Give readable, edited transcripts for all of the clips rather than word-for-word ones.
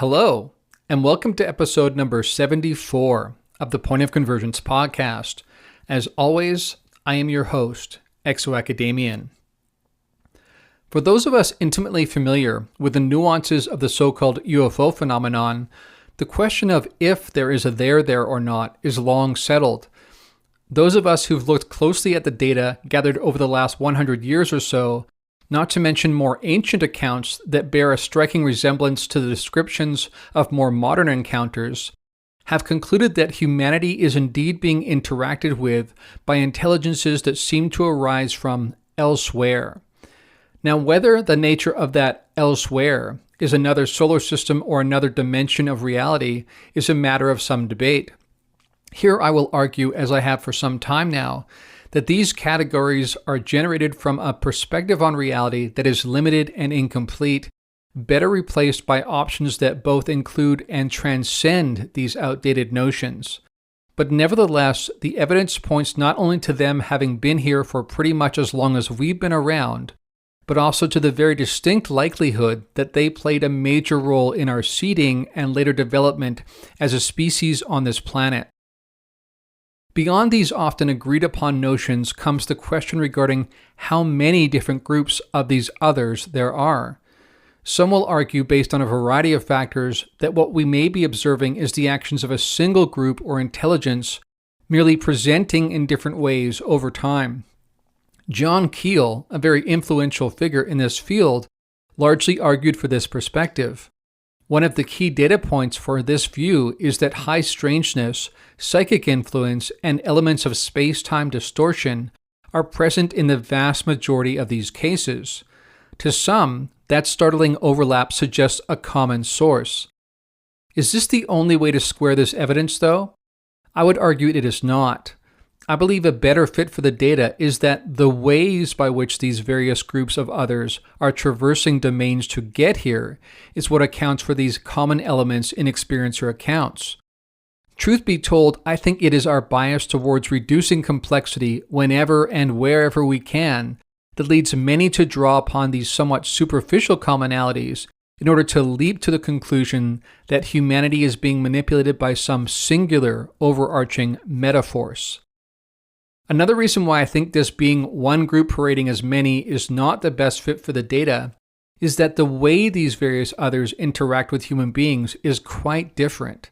Hello, and welcome to episode number 74 of the Point of Convergence podcast. As always, I am your host, ExoAcademian. For those of us intimately familiar with the nuances of the so-called UFO phenomenon, the question of if there is a there or not is long settled. Those of us who've looked closely at the data gathered over the last 100 years or so, not to mention more ancient accounts that bear a striking resemblance to the descriptions of more modern encounters, have concluded that humanity is indeed being interacted with by intelligences that seem to arise from elsewhere. Now, whether the nature of that elsewhere is another solar system or another dimension of reality is a matter of some debate. Here I will argue, as I have for some time now, that these categories are generated from a perspective on reality that is limited and incomplete, better replaced by options that both include and transcend these outdated notions. But nevertheless, the evidence points not only to them having been here for pretty much as long as we've been around, but also to the very distinct likelihood that they played a major role in our seeding and later development as a species on this planet. Beyond these often agreed upon notions comes the question regarding how many different groups of these others there are. Some will argue, based on a variety of factors, that what we may be observing is the actions of a single group or intelligence merely presenting in different ways over time. John Keel, a very influential figure in this field, largely argued for this perspective. One of the key data points for this view is that high strangeness, psychic influence, and elements of space-time distortion are present in the vast majority of these cases. To some, that startling overlap suggests a common source. Is this the only way to square this evidence, though? I would argue it is not. I believe a better fit for the data is that the ways by which these various groups of others are traversing domains to get here is what accounts for these common elements in experiencer accounts. Truth be told, I think it is our bias towards reducing complexity whenever and wherever we can that leads many to draw upon these somewhat superficial commonalities in order to leap to the conclusion that humanity is being manipulated by some singular overarching metaforce. Another reason why I think this being one group parading as many is not the best fit for the data is that the way these various others interact with human beings is quite different.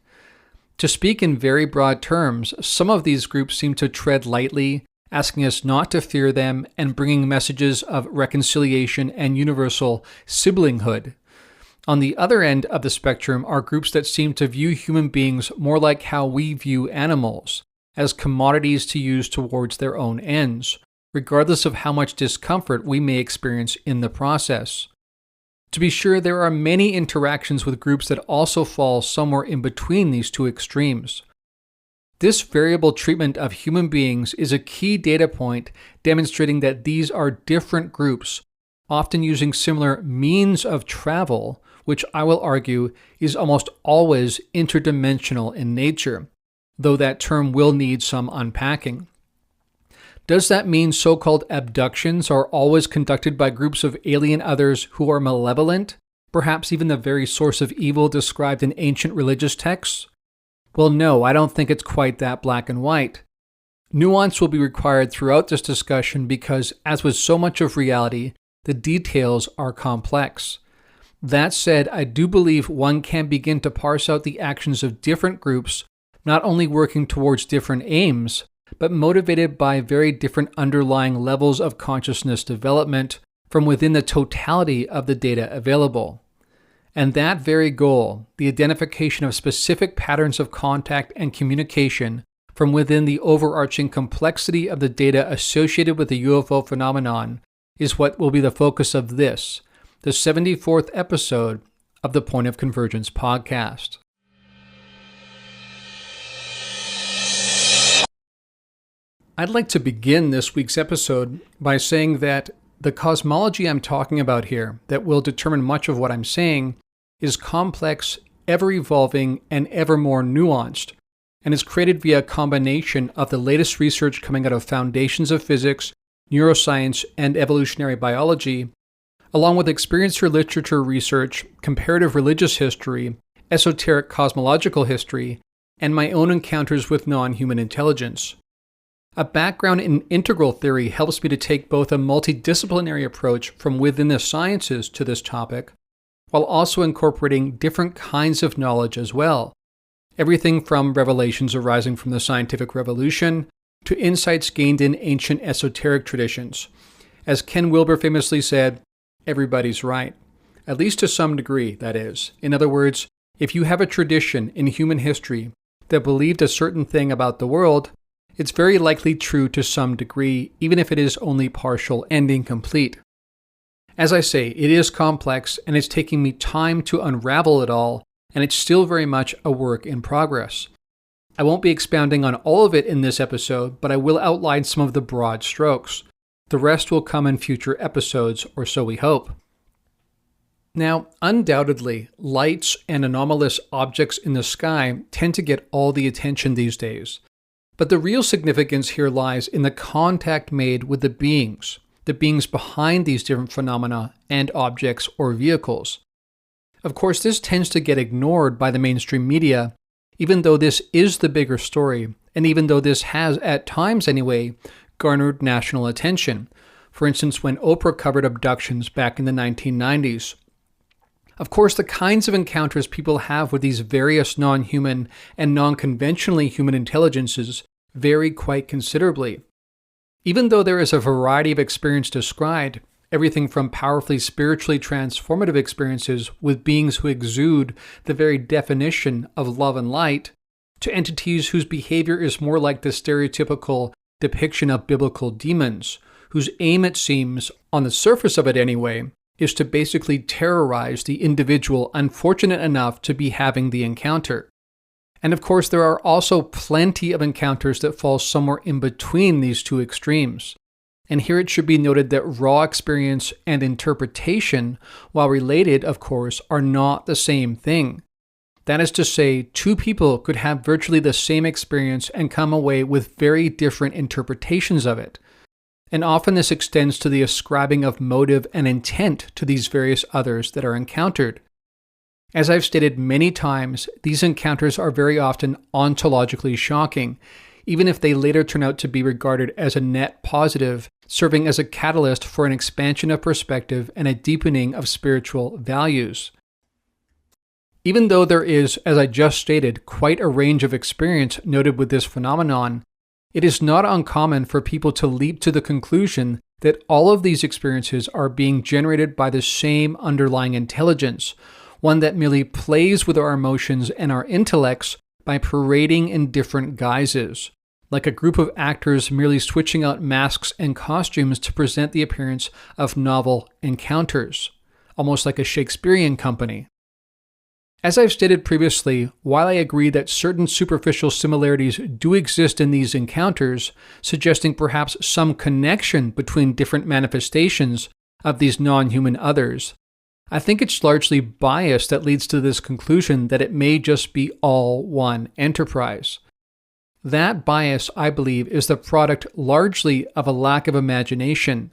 To speak in very broad terms, some of these groups seem to tread lightly, asking us not to fear them and bringing messages of reconciliation and universal siblinghood. On the other end of the spectrum are groups that seem to view human beings more like how we view animals, as commodities to use towards their own ends, regardless of how much discomfort we may experience in the process. To be sure, there are many interactions with groups that also fall somewhere in between these two extremes. This variable treatment of human beings is a key data point demonstrating that these are different groups, often using similar means of travel, which I will argue is almost always interdimensional in nature, though that term will need some unpacking. Does that mean so-called abductions are always conducted by groups of alien others who are malevolent, perhaps even the very source of evil described in ancient religious texts? Well, no, I don't think it's quite that black and white. Nuance will be required throughout this discussion because, as with so much of reality, the details are complex. That said, I do believe one can begin to parse out the actions of different groups, not only working towards different aims, but motivated by very different underlying levels of consciousness development from within the totality of the data available. And that very goal, the identification of specific patterns of contact and communication from within the overarching complexity of the data associated with the UFO phenomenon, is what will be the focus of this, the 74th episode of the Point of Convergence podcast. I'd like to begin this week's episode by saying that the cosmology I'm talking about here, that will determine much of what I'm saying, is complex, ever-evolving, and ever more nuanced, and is created via a combination of the latest research coming out of foundations of physics, neuroscience, and evolutionary biology, along with experiencer literature research, comparative religious history, esoteric cosmological history, and my own encounters with non-human intelligence. A background in integral theory helps me to take both a multidisciplinary approach from within the sciences to this topic, while also incorporating different kinds of knowledge as well. Everything from revelations arising from the scientific revolution to insights gained in ancient esoteric traditions. As Ken Wilber famously said, everybody's right. At least to some degree, that is. In other words, if you have a tradition in human history that believed a certain thing about the world, it's very likely true to some degree, even if it is only partial and incomplete. As I say, it is complex, and it's taking me time to unravel it all, and it's still very much a work in progress. I won't be expounding on all of it in this episode, but I will outline some of the broad strokes. The rest will come in future episodes, or so we hope. Now, undoubtedly, lights and anomalous objects in the sky tend to get all the attention these days. But the real significance here lies in the contact made with the beings behind these different phenomena and objects or vehicles. Of course, this tends to get ignored by the mainstream media, even though this is the bigger story, and even though this has, at times anyway, garnered national attention. For instance, when Oprah covered abductions back in the 1990s. Of course, the kinds of encounters people have with these various non-human and non-conventionally human intelligences vary quite considerably. Even though there is a variety of experience described, everything from powerfully spiritually transformative experiences with beings who exude the very definition of love and light, to entities whose behavior is more like the stereotypical depiction of biblical demons, whose aim, it seems, on the surface of it anyway, is to basically terrorize the individual unfortunate enough to be having the encounter. And of course, there are also plenty of encounters that fall somewhere in between these two extremes. And here it should be noted that raw experience and interpretation, while related, of course, are not the same thing. That is to say, two people could have virtually the same experience and come away with very different interpretations of it. And often this extends to the ascribing of motive and intent to these various others that are encountered. As I've stated many times, these encounters are very often ontologically shocking, even if they later turn out to be regarded as a net positive, serving as a catalyst for an expansion of perspective and a deepening of spiritual values. Even though there is, as I just stated, quite a range of experience noted with this phenomenon, it is not uncommon for people to leap to the conclusion that all of these experiences are being generated by the same underlying intelligence, one that merely plays with our emotions and our intellects by parading in different guises, like a group of actors merely switching out masks and costumes to present the appearance of novel encounters, almost like a Shakespearean company. As I've stated previously, while I agree that certain superficial similarities do exist in these encounters, suggesting perhaps some connection between different manifestations of these non-human others, I think it's largely bias that leads to this conclusion that it may just be all one enterprise. That bias, I believe, is the product largely of a lack of imagination.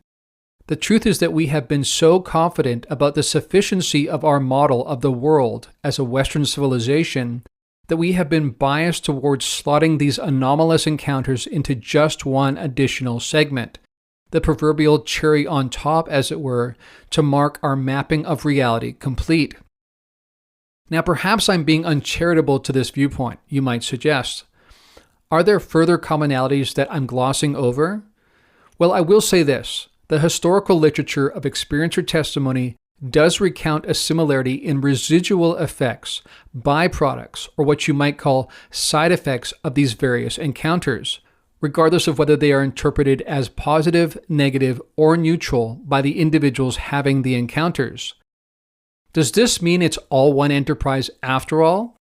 The truth is that we have been so confident about the sufficiency of our model of the world as a Western civilization that we have been biased towards slotting these anomalous encounters into just one additional segment, the proverbial cherry on top, as it were, to mark our mapping of reality complete. Now, perhaps I'm being uncharitable to this viewpoint, you might suggest. Are there further commonalities that I'm glossing over? Well, I will say this. The historical literature of experience or testimony does recount a similarity in residual effects, byproducts, or what you might call side effects of these various encounters, regardless of whether they are interpreted as positive, negative, or neutral by the individuals having the encounters. Does this mean it's all one enterprise after all?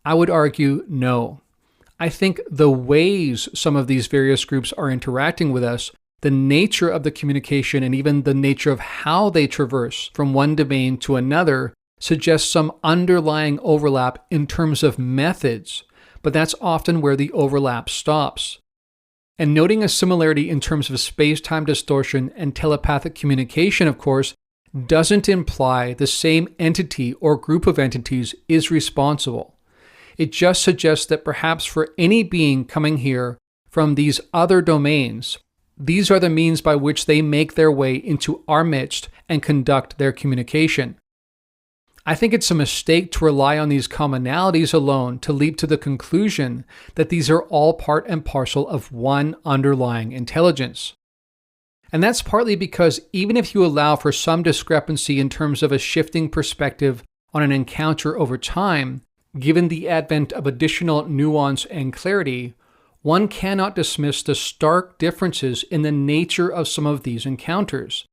I would argue no. I think the ways some of these various groups are interacting with us, the nature of the communication, and even the nature of how they traverse from one domain to another suggests some underlying overlap in terms of methods, but that's often where the overlap stops. And noting a similarity in terms of space-time distortion and telepathic communication, of course, doesn't imply the same entity or group of entities is responsible. It just suggests that perhaps for any being coming here from these other domains, these are the means by which they make their way into our midst and conduct their communication. I think it's a mistake to rely on these commonalities alone to leap to the conclusion that these are all part and parcel of one underlying intelligence. And that's partly because even if you allow for some discrepancy in terms of a shifting perspective on an encounter over time, given the advent of additional nuance and clarity, one cannot dismiss the stark differences in the nature of some of these encounters.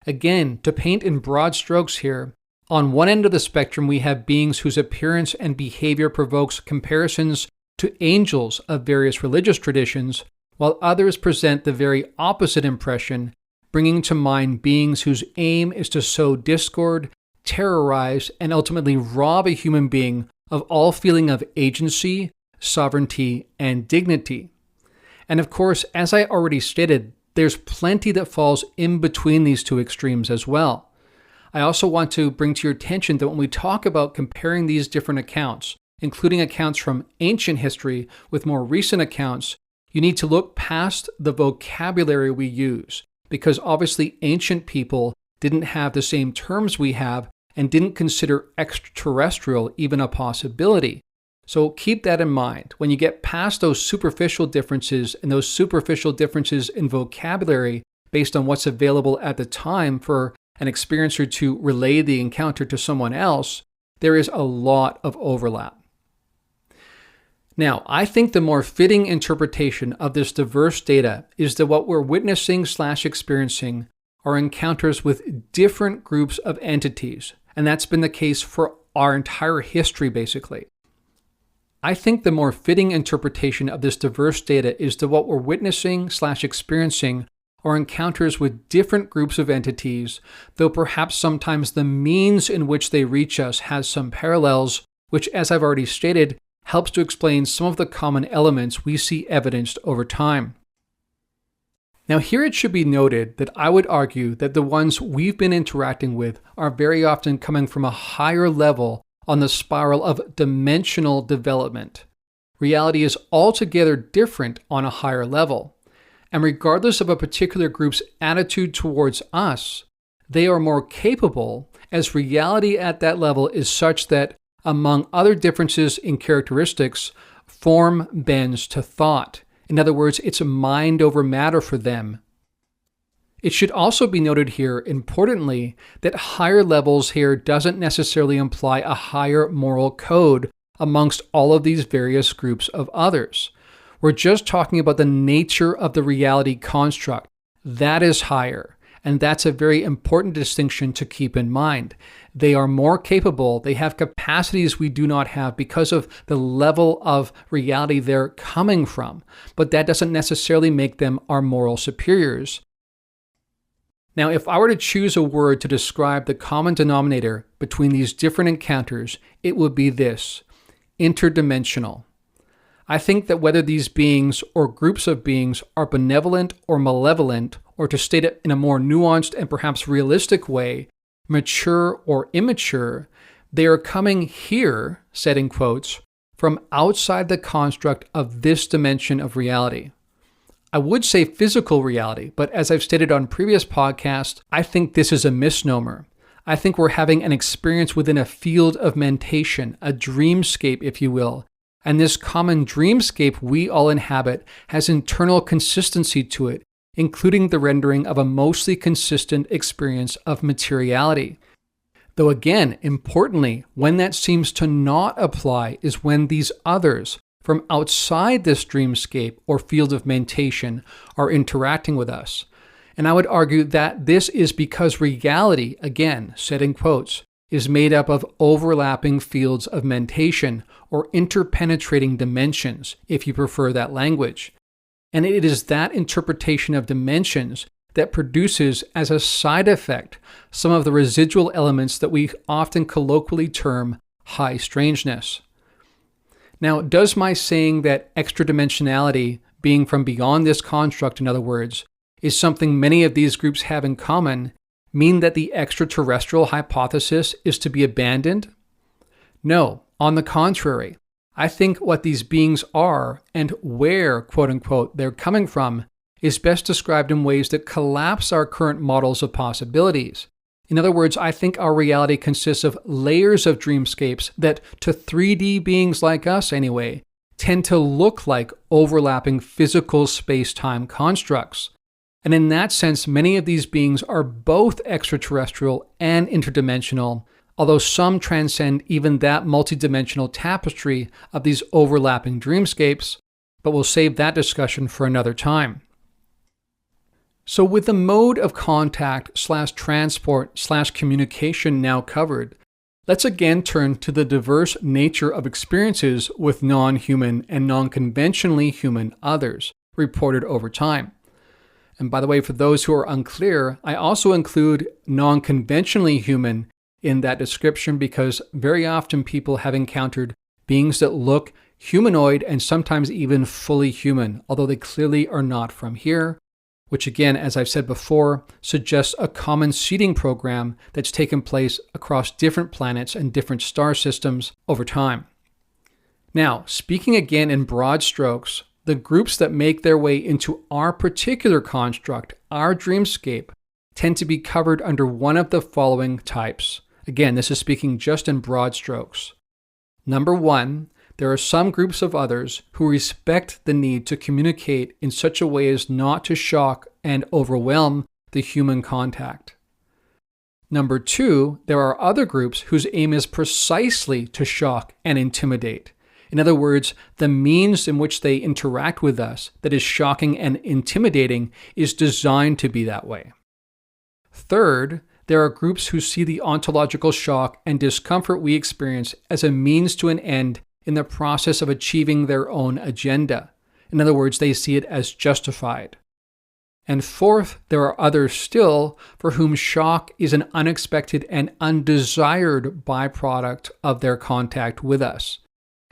Again, to paint in broad strokes here, on one end of the spectrum we have beings whose appearance and behavior provokes comparisons to angels of various religious traditions, while others present the very opposite impression, bringing to mind beings whose aim is to sow discord, terrorize, and ultimately rob a human being of all feeling of agency, sovereignty, and dignity. And of course, as I already stated, there's plenty that falls in between these two extremes as well. I also want to bring to your attention that when we talk about comparing these different accounts, including accounts from ancient history with more recent accounts, you need to look past the vocabulary we use, because obviously ancient people didn't have the same terms we have and didn't consider extraterrestrial even a possibility. So keep that in mind. When you get past those superficial differences and those superficial differences in vocabulary based on what's available at the time for an experiencer to relay the encounter to someone else, there is a lot of overlap. Now, I think the more fitting interpretation of this diverse data is that what we're witnessing/experiencing are encounters with different groups of entities, and that's been the case for our entire history, basically. I think the more fitting interpretation of this diverse data is that what we're witnessing/experiencing are encounters with different groups of entities, though perhaps sometimes the means in which they reach us has some parallels, which, as I've already stated, helps to explain some of the common elements we see evidenced over time. Now, here it should be noted that I would argue that the ones we've been interacting with are very often coming from a higher level on the spiral of dimensional development. Reality is altogether different on a higher level. And regardless of a particular group's attitude towards us, they are more capable, as reality at that level is such that, among other differences in characteristics, form bends to thought. In other words, it's mind over matter for them. It should also be noted here, importantly, that higher levels here doesn't necessarily imply a higher moral code amongst all of these various groups of others. We're just talking about the nature of the reality construct. That is higher, and that's a very important distinction to keep in mind. They are more capable, they have capacities we do not have because of the level of reality they're coming from, but that doesn't necessarily make them our moral superiors. Now, if I were to choose a word to describe the common denominator between these different encounters, it would be this: interdimensional. I think that whether these beings or groups of beings are benevolent or malevolent, or to state it in a more nuanced and perhaps realistic way, mature or immature, they are coming here, said in quotes, from outside the construct of this dimension of reality. I would say physical reality, but as I've stated on previous podcasts, I think this is a misnomer. I think we're having an experience within a field of mentation, a dreamscape, if you will. And this common dreamscape we all inhabit has internal consistency to it, including the rendering of a mostly consistent experience of materiality. Though again, importantly, when that seems to not apply is when these others from outside this dreamscape or field of mentation are interacting with us. And I would argue that this is because reality, again, said in quotes, is made up of overlapping fields of mentation or interpenetrating dimensions, if you prefer that language. And it is that interpretation of dimensions that produces, as a side effect, some of the residual elements that we often colloquially term high strangeness. Now, does my saying that extradimensionality, being from beyond this construct, in other words, is something many of these groups have in common, mean that the extraterrestrial hypothesis is to be abandoned? No, on the contrary. I think what these beings are and where, quote unquote, they're coming from is best described in ways that collapse our current models of possibilities. In other words, I think our reality consists of layers of dreamscapes that, to 3D beings like us anyway, tend to look like overlapping physical space-time constructs. And in that sense, many of these beings are both extraterrestrial and interdimensional, although some transcend even that multidimensional tapestry of these overlapping dreamscapes, but we'll save that discussion for another time. So with the mode of contact / transport / communication now covered, let's again turn to the diverse nature of experiences with non-human and non-conventionally human others reported over time. And by the way, for those who are unclear, I also include non-conventionally human in that description because very often people have encountered beings that look humanoid and sometimes even fully human, although they clearly are not from here, which again, as I've said before, suggests a common seeding program that's taken place across different planets and different star systems over time. Now, speaking again in broad strokes, the groups that make their way into our particular construct, our dreamscape, tend to be covered under one of the following types. Again, this is speaking just in broad strokes. Number one, there are some groups of others who respect the need to communicate in such a way as not to shock and overwhelm the human contact. Number two, there are other groups whose aim is precisely to shock and intimidate. In other words, the means in which they interact with us that is shocking and intimidating is designed to be that way. Third, there are groups who see the ontological shock and discomfort we experience as a means to an end in the process of achieving their own agenda. In other words, they see it as justified. And fourth, there are others still for whom shock is an unexpected and undesired byproduct of their contact with us.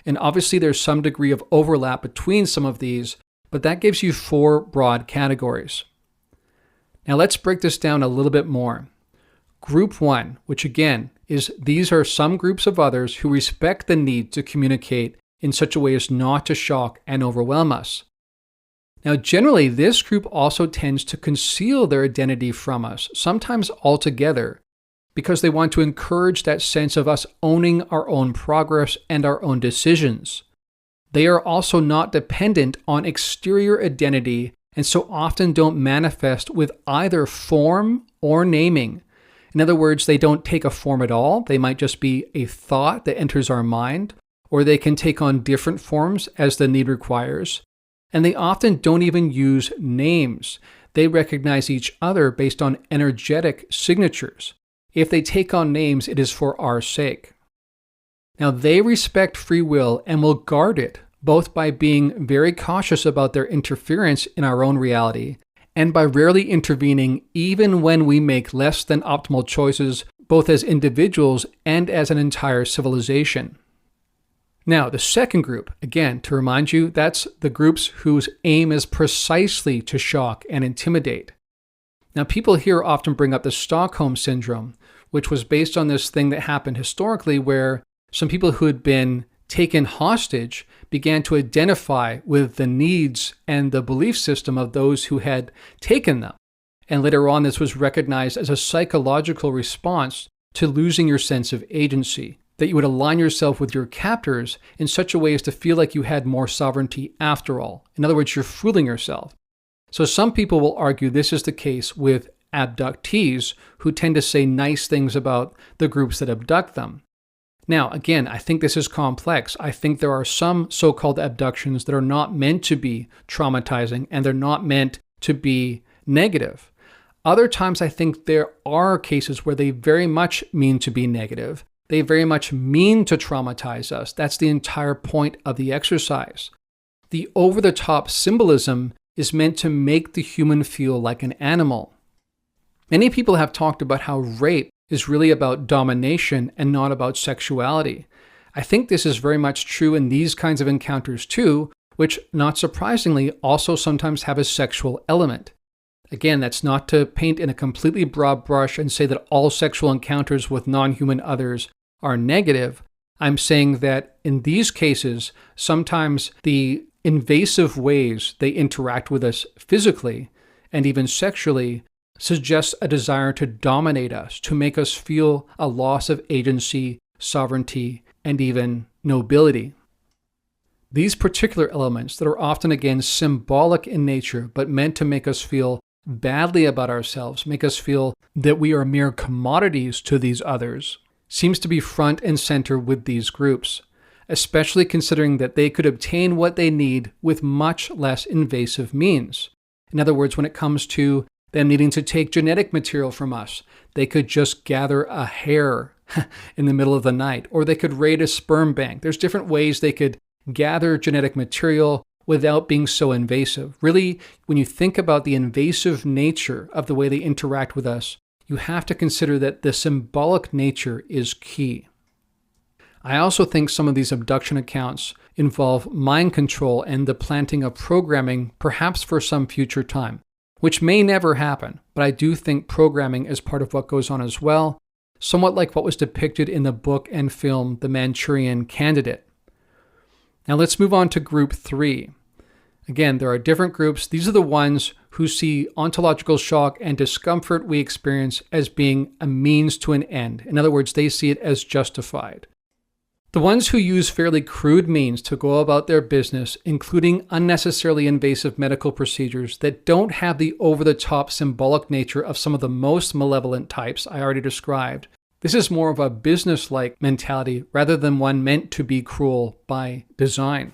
And obviously there's some degree of overlap between some of these, but that gives you 4 broad categories. Now let's break this down a little bit more. Group 1, which again is these are some groups of others who respect the need to communicate in such a way as not to shock and overwhelm us. Now generally this group also tends to conceal their identity from us, sometimes altogether, because they want to encourage that sense of us owning our own progress and our own decisions. They are also not dependent on exterior identity and so often don't manifest with either form or naming. In other words, they don't take a form at all. They might just be a thought that enters our mind, or they can take on different forms as the need requires. And they often don't even use names. They recognize each other based on energetic signatures. If they take on names, it is for our sake. Now, they respect free will and will guard it, both by being very cautious about their interference in our own reality and by rarely intervening even when we make less than optimal choices, both as individuals and as an entire civilization. Now, the second group, again, to remind you, that's the groups whose aim is precisely to shock and intimidate. Now, people here often bring up the Stockholm Syndrome, which was based on this thing that happened historically where some people who had been taken hostage began to identify with the needs and the belief system of those who had taken them. And later on, this was recognized as a psychological response to losing your sense of agency, that you would align yourself with your captors in such a way as to feel like you had more sovereignty after all. In other words, you're fooling yourself. So some people will argue this is the case with abductees who tend to say nice things about the groups that abduct them. Now, again, I think this is complex. I think there are some so-called abductions that are not meant to be traumatizing and they're not meant to be negative. Other times, I think there are cases where they very much mean to be negative. They very much mean to traumatize us. That's the entire point of the exercise. The over-the-top symbolism is meant to make the human feel like an animal. Many people have talked about how rape is really about domination and not about sexuality. I think this is very much true in these kinds of encounters too, which, not surprisingly, also sometimes have a sexual element. Again, that's not to paint in a completely broad brush and say that all sexual encounters with non-human others are negative. I'm saying that in these cases, sometimes the invasive ways they interact with us physically and even sexually suggests a desire to dominate us, to make us feel a loss of agency, sovereignty, and even nobility. These particular elements that are often, again, symbolic in nature, but meant to make us feel badly about ourselves, make us feel that we are mere commodities to these others, seems to be front and center with these groups, especially considering that they could obtain what they need with much less invasive means. In other words, when it comes to them needing to take genetic material from us, they could just gather a hair in the middle of the night, or they could raid a sperm bank. There's different ways they could gather genetic material without being so invasive. Really, when you think about the invasive nature of the way they interact with us, you have to consider that the symbolic nature is key. I also think some of these abduction accounts involve mind control and the planting of programming, perhaps for some future time, which may never happen, but I do think programming is part of what goes on as well, somewhat like what was depicted in the book and film The Manchurian Candidate. Now let's move on to group 3. Again, there are different groups. These are the ones who see ontological shock and discomfort we experience as being a means to an end. In other words, they see it as justified. The ones who use fairly crude means to go about their business, including unnecessarily invasive medical procedures that don't have the over-the-top symbolic nature of some of the most malevolent types I already described. This is more of a business-like mentality rather than one meant to be cruel by design.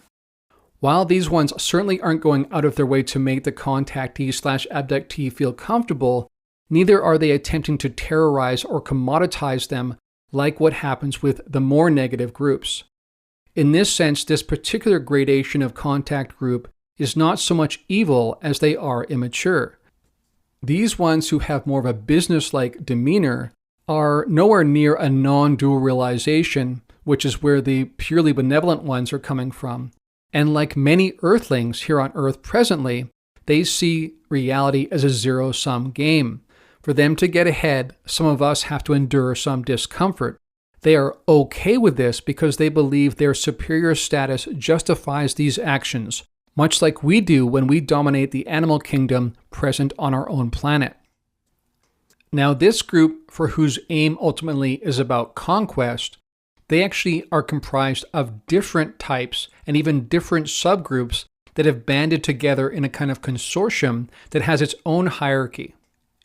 While these ones certainly aren't going out of their way to make the contactee/abductee feel comfortable, neither are they attempting to terrorize or commoditize them like what happens with the more negative groups. In this sense, this particular gradation of contact group is not so much evil as they are immature. These ones who have more of a business-like demeanor are nowhere near a non-dual realization, which is where the purely benevolent ones are coming from. And like many Earthlings here on Earth presently, they see reality as a zero-sum game. For them to get ahead, some of us have to endure some discomfort. They are okay with this because they believe their superior status justifies these actions, much like we do when we dominate the animal kingdom present on our own planet. Now, this group, for whose aim ultimately is about conquest, they actually are comprised of different types and even different subgroups that have banded together in a kind of consortium that has its own hierarchy.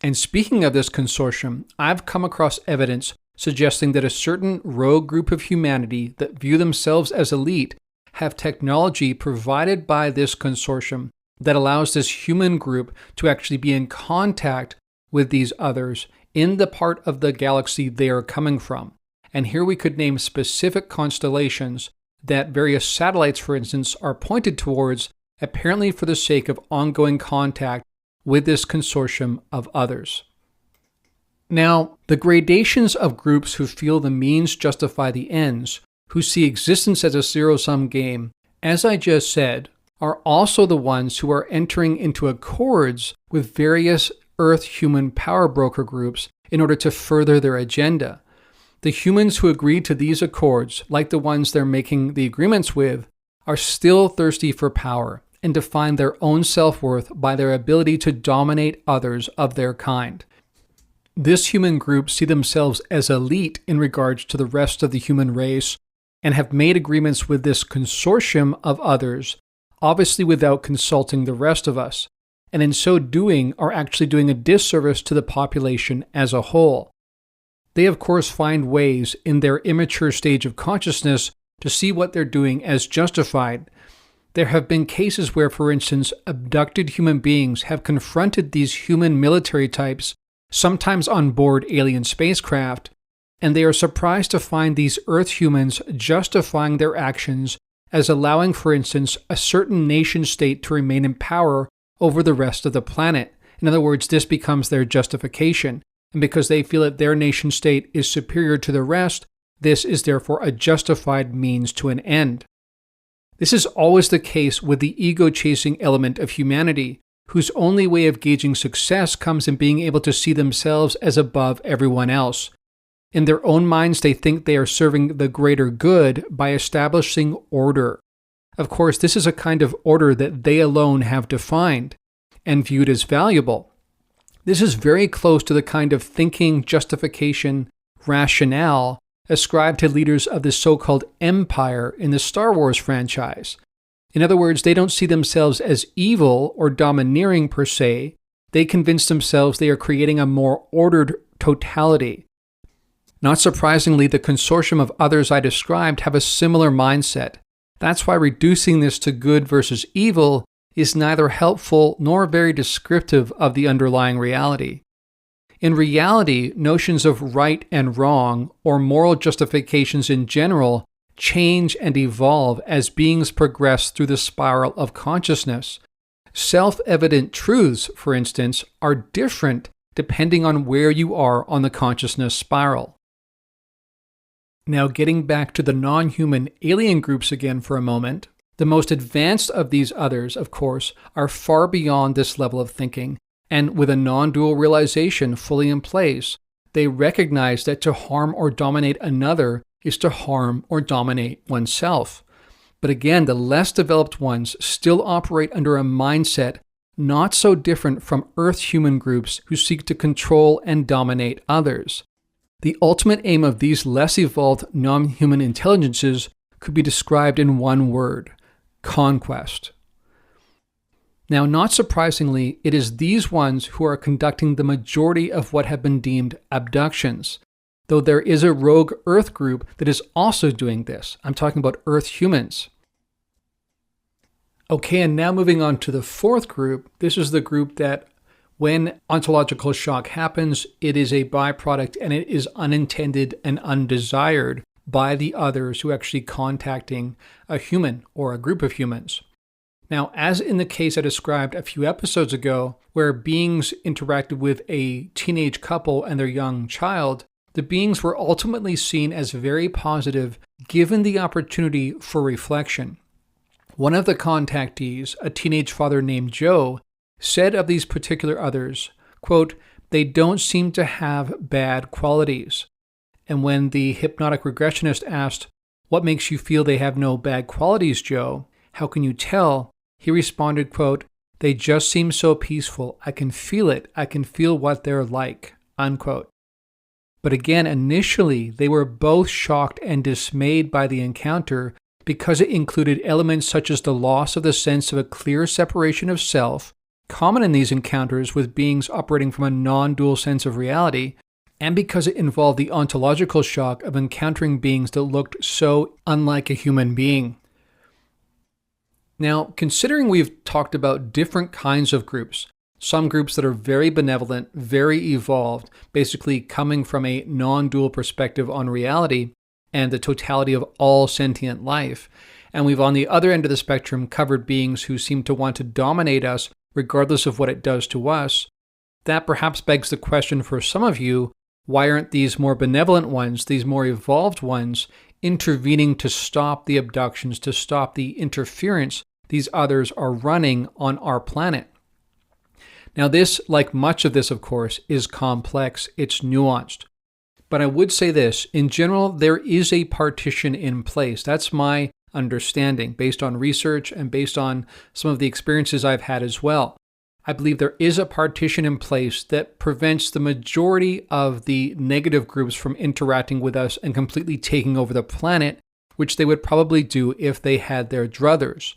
And speaking of this consortium, I've come across evidence suggesting that a certain rogue group of humanity that view themselves as elite have technology provided by this consortium that allows this human group to actually be in contact with these others in the part of the galaxy they are coming from. And here we could name specific constellations that various satellites, for instance, are pointed towards, apparently for the sake of ongoing contact with this consortium of others. Now, the gradations of groups who feel the means justify the ends, who see existence as a zero-sum game, as I just said, are also the ones who are entering into accords with various Earth human power broker groups in order to further their agenda. The humans who agree to these accords, like the ones they're making the agreements with, are still thirsty for power and define their own self-worth by their ability to dominate others of their kind. This human group see themselves as elite in regards to the rest of the human race and have made agreements with this consortium of others, obviously without consulting the rest of us, and in so doing are actually doing a disservice to the population as a whole. They of course find ways in their immature stage of consciousness to see what they're doing as justified. There have been cases where, for instance, abducted human beings have confronted these human military types, sometimes on board alien spacecraft, and they are surprised to find these Earth humans justifying their actions as allowing, for instance, a certain nation state to remain in power over the rest of the planet. In other words, this becomes their justification, and because they feel that their nation state is superior to the rest, this is therefore a justified means to an end. This is always the case with the ego-chasing element of humanity, whose only way of gauging success comes in being able to see themselves as above everyone else. In their own minds, they think they are serving the greater good by establishing order. Of course, this is a kind of order that they alone have defined and viewed as valuable. This is very close to the kind of thinking, justification, rationale ascribed to leaders of the so-called empire in the Star Wars franchise. In other words, they don't see themselves as evil or domineering per se. They convince themselves they are creating a more ordered totality. Not surprisingly, the consortium of others I described have a similar mindset. That's why reducing this to good versus evil is neither helpful nor very descriptive of the underlying reality. In reality, notions of right and wrong, or moral justifications in general, change and evolve as beings progress through the spiral of consciousness. Self-evident truths, for instance, are different depending on where you are on the consciousness spiral. Now, getting back to the non-human alien groups again for a moment, the most advanced of these others, of course, are far beyond this level of thinking, and with a non-dual realization fully in place, they recognize that to harm or dominate another is to harm or dominate oneself. But again, the less developed ones still operate under a mindset not so different from Earth human groups who seek to control and dominate others. The ultimate aim of these less evolved non-human intelligences could be described in one word: conquest. Now, not surprisingly, it is these ones who are conducting the majority of what have been deemed abductions, though there is a rogue Earth group that is also doing this. I'm talking about Earth humans. Okay, and now moving on to the fourth group. This is the group that when ontological shock happens, it is a byproduct and it is unintended and undesired by the others who are actually contacting a human or a group of humans. Now, as in the case I described a few episodes ago, where beings interacted with a teenage couple and their young child, the beings were ultimately seen as very positive given the opportunity for reflection. One of the contactees, a teenage father named Joe, said of these particular others, quote, "They don't seem to have bad qualities." And when the hypnotic regressionist asked, "What makes you feel they have no bad qualities, Joe? How can you tell?" he responded, quote, "They just seem so peaceful. I can feel it. I can feel what they're like," unquote. But again, initially, they were both shocked and dismayed by the encounter because it included elements such as the loss of the sense of a clear separation of self, common in these encounters with beings operating from a non-dual sense of reality, and because it involved the ontological shock of encountering beings that looked so unlike a human being. Now, considering we've talked about different kinds of groups, some groups that are very benevolent, very evolved, basically coming from a non-dual perspective on reality and the totality of all sentient life, and we've on the other end of the spectrum covered beings who seem to want to dominate us regardless of what it does to us, that perhaps begs the question for some of you, why aren't these more benevolent ones, these more evolved ones, intervening to stop the abductions, to stop the interference these others are running on our planet? Now this, like much of this of course, is complex, it's nuanced. But I would say this, in general, there is a partition in place. That's my understanding based on research and based on some of the experiences I've had as well. I believe there is a partition in place that prevents the majority of the negative groups from interacting with us and completely taking over the planet, which they would probably do if they had their druthers.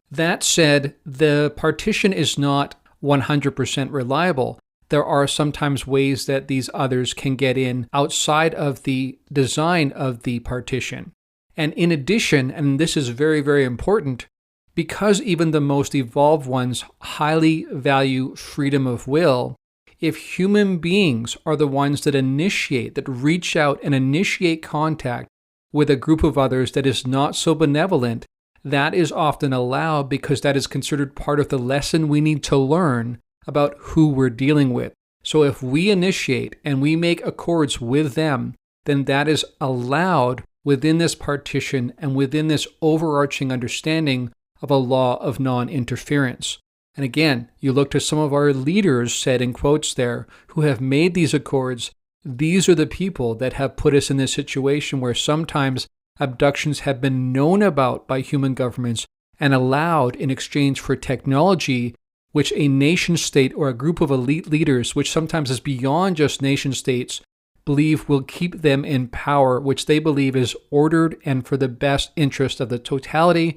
That said, the partition is not 100% reliable. There are sometimes ways that these others can get in outside of the design of the partition. And in addition, and this is very, very important, because even the most evolved ones highly value freedom of will, if human beings are the ones that initiate, that reach out and initiate contact with a group of others that is not so benevolent, that is often allowed because that is considered part of the lesson we need to learn about who we're dealing with. So if we initiate and we make accords with them, then that is allowed within this partition and within this overarching understanding of a law of non-interference. And again, you look to some of our leaders said in quotes there who have made these accords. These are the people that have put us in this situation where sometimes abductions have been known about by human governments and allowed in exchange for technology, which a nation state or a group of elite leaders, which sometimes is beyond just nation states, believe will keep them in power, which they believe is ordered and for the best interest of the totality.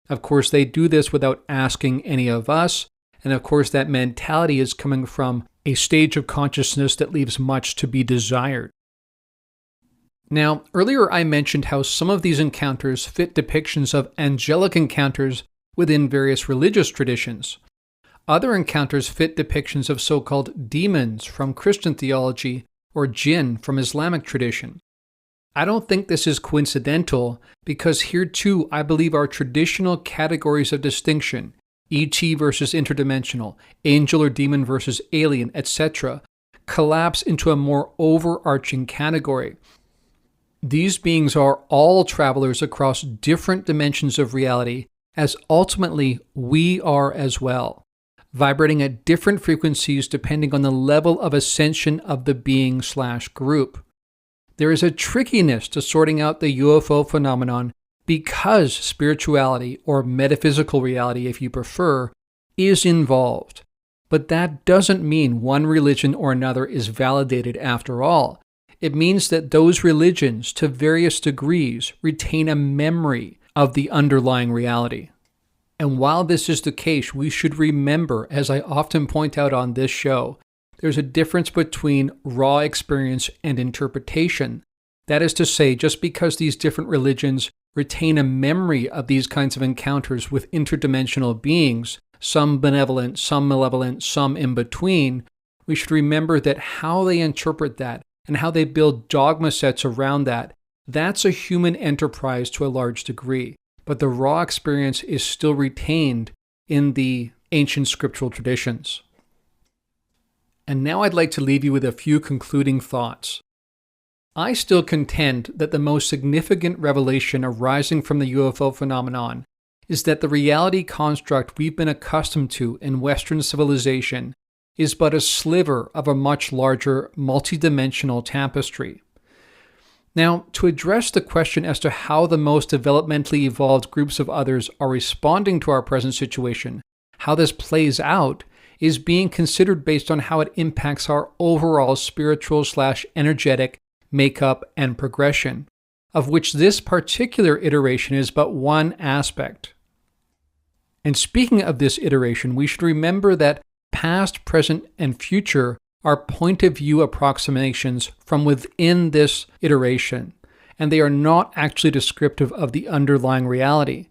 Of course, they do this without asking any of us. And of course, that mentality is coming from a stage of consciousness that leaves much to be desired. Now, earlier I mentioned how some of these encounters fit depictions of angelic encounters within various religious traditions. Other encounters fit depictions of so-called demons from Christian theology or jinn from Islamic tradition. I don't think this is coincidental because here too I believe our traditional categories of distinction, ET versus interdimensional, angel or demon versus alien, etc., collapse into a more overarching category. These beings are all travelers across different dimensions of reality, as ultimately we are as well, vibrating at different frequencies depending on the level of ascension of the being/group. There is a trickiness to sorting out the UFO phenomenon because spirituality, or metaphysical reality if you prefer, is involved. But that doesn't mean one religion or another is validated after all. It means that those religions, to various degrees, retain a memory of the underlying reality. And while this is the case, we should remember, as I often point out on this show, there's a difference between raw experience and interpretation. That is to say, just because these different religions retain a memory of these kinds of encounters with interdimensional beings, some benevolent, some malevolent, some in between, we should remember that how they interpret that and how they build dogma sets around that, that's a human enterprise to a large degree. But the raw experience is still retained in the ancient scriptural traditions. And now I'd like to leave you with a few concluding thoughts. I still contend that the most significant revelation arising from the UFO phenomenon is that the reality construct we've been accustomed to in Western civilization is but a sliver of a much larger, multidimensional tapestry. Now, to address the question as to how the most developmentally evolved groups of others are responding to our present situation, how this plays out, is being considered based on how it impacts our overall spiritual/energetic makeup and progression, of which this particular iteration is but one aspect. And speaking of this iteration, we should remember that past, present, and future are point-of-view approximations from within this iteration, and they are not actually descriptive of the underlying reality.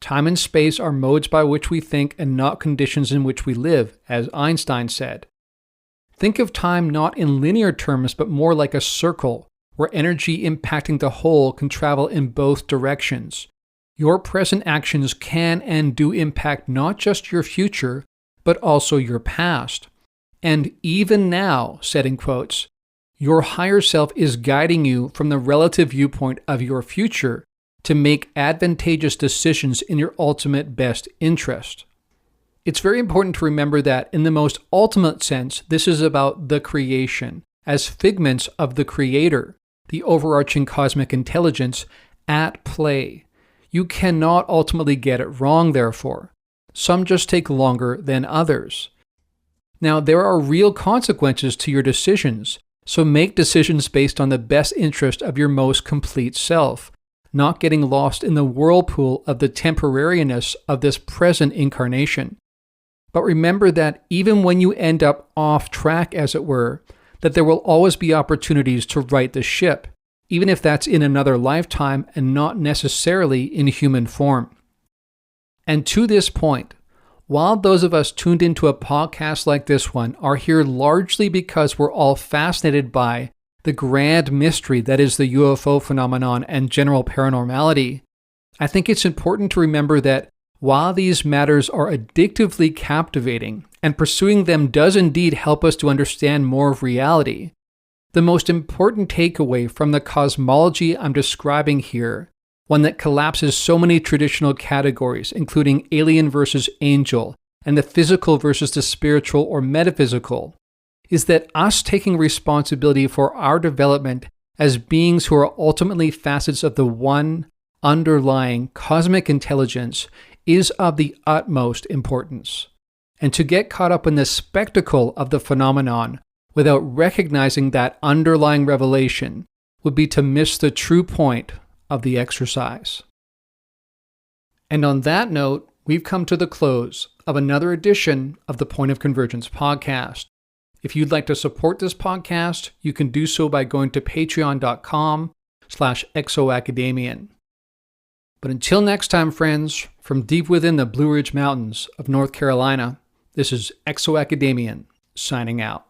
Time and space are modes by which we think and not conditions in which we live, as Einstein said. Think of time not in linear terms, but more like a circle, where energy impacting the whole can travel in both directions. Your present actions can and do impact not just your future, but also your past. And even now, said in quotes, your higher self is guiding you from the relative viewpoint of your future to make advantageous decisions in your ultimate best interest. It's very important to remember that in the most ultimate sense, this is about the creation, as figments of the Creator, the overarching cosmic intelligence, at play. You cannot ultimately get it wrong, therefore. Some just take longer than others. Now, there are real consequences to your decisions, so make decisions based on the best interest of your most complete self, not getting lost in the whirlpool of the temporariness of this present incarnation. But remember that even when you end up off track, as it were, that there will always be opportunities to right the ship, even if that's in another lifetime and not necessarily in human form. And to this point, while those of us tuned into a podcast like this one are here largely because we're all fascinated by the grand mystery that is the UFO phenomenon and general paranormality, I think it's important to remember that while these matters are addictively captivating, and pursuing them does indeed help us to understand more of reality, the most important takeaway from the cosmology I'm describing here, one that collapses so many traditional categories, including alien versus angel, and the physical versus the spiritual or metaphysical is that us taking responsibility for our development as beings who are ultimately facets of the one underlying cosmic intelligence is of the utmost importance. And to get caught up in the spectacle of the phenomenon without recognizing that underlying revelation would be to miss the true point of the exercise. And on that note, we've come to the close of another edition of the Point of Convergence podcast. If you'd like to support this podcast, you can do so by going to patreon.com/ExoAcademian. But until next time, friends, from deep within the Blue Ridge Mountains of North Carolina, this is ExoAcademian signing out.